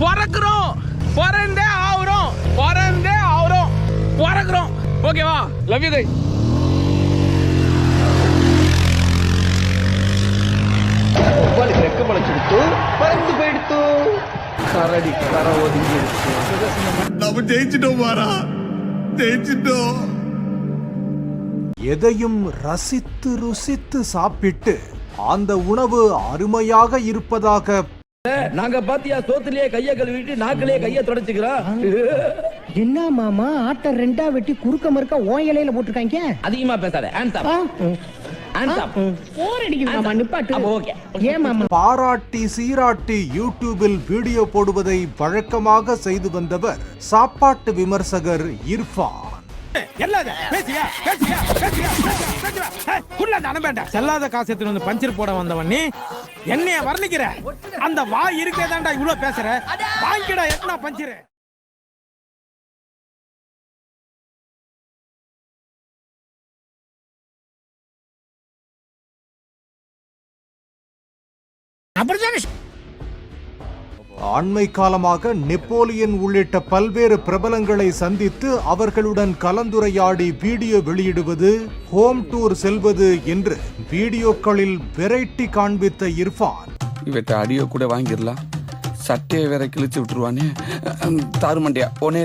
பிறக்கிறோம், பிறந்தே ஆகுறோம், பிறந்தே ஆகுறோம், பிறக்கிறோம். ஓகேவா? Love you guys. ரெக்கமடைச்சிடுத்து பறந்து போயிடுத்து கரடி கர ஒதுங்கி நம்ம ஜெயிச்சிட்டோம் பாரா, ஜெயிச்சிட்டோம். எதையும் ரசித்து ருசித்து சாப்பிட்டு அந்த உணவு அருமையாக இருப்பதாக நாங்க பாத்தியா சோத்துலயே கைய கழுவிட்டு நாக்கிலேயே கைய தொடச்சுக்கிறோம். என்ன மாமா ஆட்ட ரெண்டா வெட்டி குறுக்க மறுக்க ஓ இலையில போட்டுருக்காங்க. அதிகமா பேசாத. பாராட்டி சீராட்டி யூடியூபில் வீடியோ போடுவதை வழக்கமாக செய்து வந்தவர் சாப்பாட்டு விமர்சகர் இர்ஃபான். செல்லாத காசு எடுத்து வந்து பஞ்சர் போட வந்தவன் நீ என்னைய வர்ணிக்கிற? அந்த வாய் இருக்கேதான்டா இவ்வளவு பேசுற. வாங்கிடா எத்தனா பஞ்சரு. அண்மை காலமாக நெப்போலியன் உள்ளிட்ட பல்வேறு பிரபலங்களை சந்தித்து அவர்களுடன் கலந்துரையாடி வீடியோ வெளியிடுவது, ஹோம் டூர் செல்வது என்று வீடியோக்களில் வெரைட்டி காண்பித்த இர்ஃபான் இவற்றை ஆடியோ கூட வாங்கிடலாம், சட்டையை வேற கிழிச்சு விட்டுருவானே. தாருமண்டியா ஒன்னே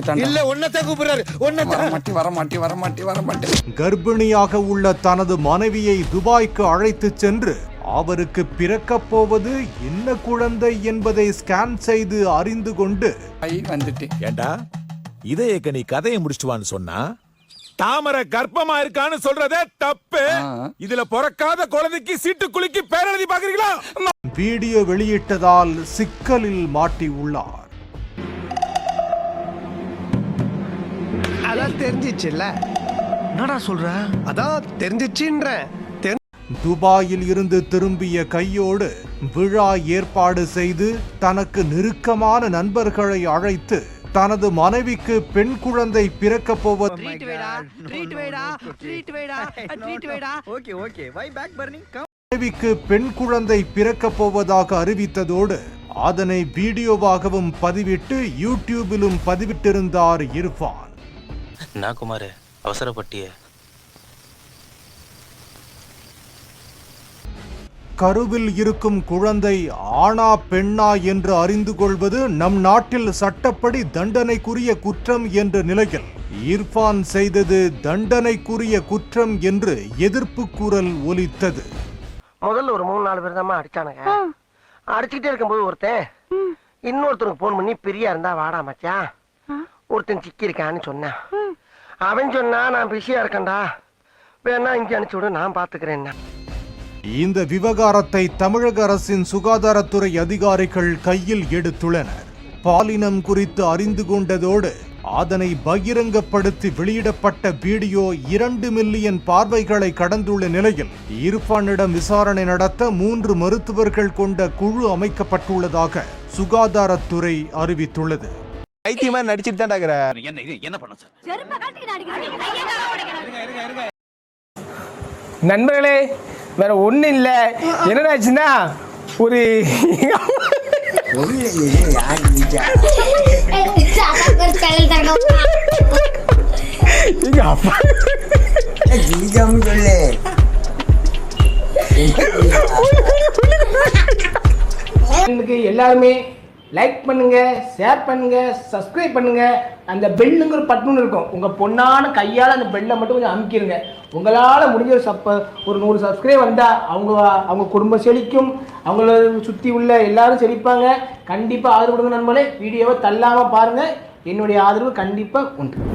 வரமாட்டேன். கர்ப்பிணியாக உள்ள தனது மனைவியை துபாய்க்கு அழைத்து சென்று அவருக்கு பிறக்கப் போவது என்ன குழந்தை என்பதை ஸ்கேன் செய்து அறிந்து கொண்டு வந்துட்டேன். ஏண்டா இதேக்க நீ கதையை முடிச்சுவான்னு சொன்னா தாமரை கர்ப்பமா இருக்கான்னு சொல்றதே தப்பு. இதுல பிறக்காத குழந்தைக்கு சீட்டு குலுக்கி பேர் எழுதி பாக்குறீங்களா? வீடியோ வெளியிட்டதால் சிக்கலில் மாட்டி உள்ளார். அதான் தெரிஞ்சிச்சுல்ல. என்னடா சொல்ற? அதான் தெரிஞ்சிச்சுன்ற. துபாயில் இருந்து திரும்பிய கையோடு விழா ஏற்பாடு செய்து தனக்கு நெருக்கமான நண்பர்களை அழைத்து தனது மனைவிக்கு பெண் குழந்தை பிறக்கப் போவது மனைவிக்கு பெண் குழந்தை பிறக்கப் போவதாக அறிவித்ததோடு அதனை வீடியோவாகவும் பதிவிட்டு யூடியூபிலும் பதிவிட்டிருந்தார் இர்ஃபான். என்ன குமார் அவசரப்பட்டிய? கருவில் இருக்கும் குழந்தை ஆணா பெண்ணா என்று அறிந்து கொள்வது நம் நாட்டில் சட்டப்படி தண்டனைக்குரிய குற்றம் என்ற நிலையில் இர்ஃபான் செய்தது தண்டனைக்குரிய குற்றம் என்று எதிர்ப்பு குரல் ஒலித்தது. முதல்ல ஒரு 3-4 பேர் தான் அடிச்சானுங்க. அடிச்சுக்கிட்டே இருக்கும்போது ஒருத்தன் இன்னொருத்தருக்கு போன் பண்ணி பிரியா இருந்தா வாடா மச்சான், ஒருத்தன் சிக்கி இருக்கான்னு சொன்னான். அவன் சொன்னா நான் பிஸியா இருக்கேன்டா, வேணா இங்கே அனுப்பிச்சு விடு, நான் பாத்துக்கிறேன். இந்த விவகாரத்தை தமிழக அரசின் சுகாதாரத்துறை அதிகாரிகள் கையில் எடுத்துள்ளனர். பாலினம் குறித்து அறிந்து கொண்டதோடு அதனை பகிரங்கப்படுத்தி வெளியிடப்பட்ட வீடியோ 2 மில்லியன் பார்வைகளை கடந்துள்ள நிலையில் இர்ஃபானிடம் விசாரணை நடத்த 3 மருத்துவர்கள் கொண்ட குழு அமைக்கப்பட்டுள்ளதாக சுகாதாரத்துறை அறிவித்துள்ளது. ஐத்தியமா நடிச்சிட்டு தான் என்ன பண்ண சார்? நண்பர்களே, வேற ஒண்ணும் இல்ல. என்னடாச்சுன்னா ஒரு எல்லாருமே லைக் பண்ணுங்க, ஷேர் பண்ணுங்க, சப்ஸ்கிரைப் பண்ணுங்க. அந்த பெல்லுங்கிற பட்டன் இருக்கும், உங்க பொண்ணான கையால் அந்த பெல்லை மட்டும் கொஞ்சம் அமுக்கிடுங்க. உங்களால் முடிஞ்ச ஒரு 100 சப்ஸ்கிரைப் வந்தால் அவங்க குடும்பம் செழிக்கும், அவங்கள சுற்றி உள்ள எல்லாரும் செழிப்பாங்க. கண்டிப்பாக ஆதரவு கொடுங்க நண்பர்களே. வீடியோவை தள்ளாமல் பாருங்கள். என்னுடைய ஆதரவு கண்டிப்பாக உண்டு.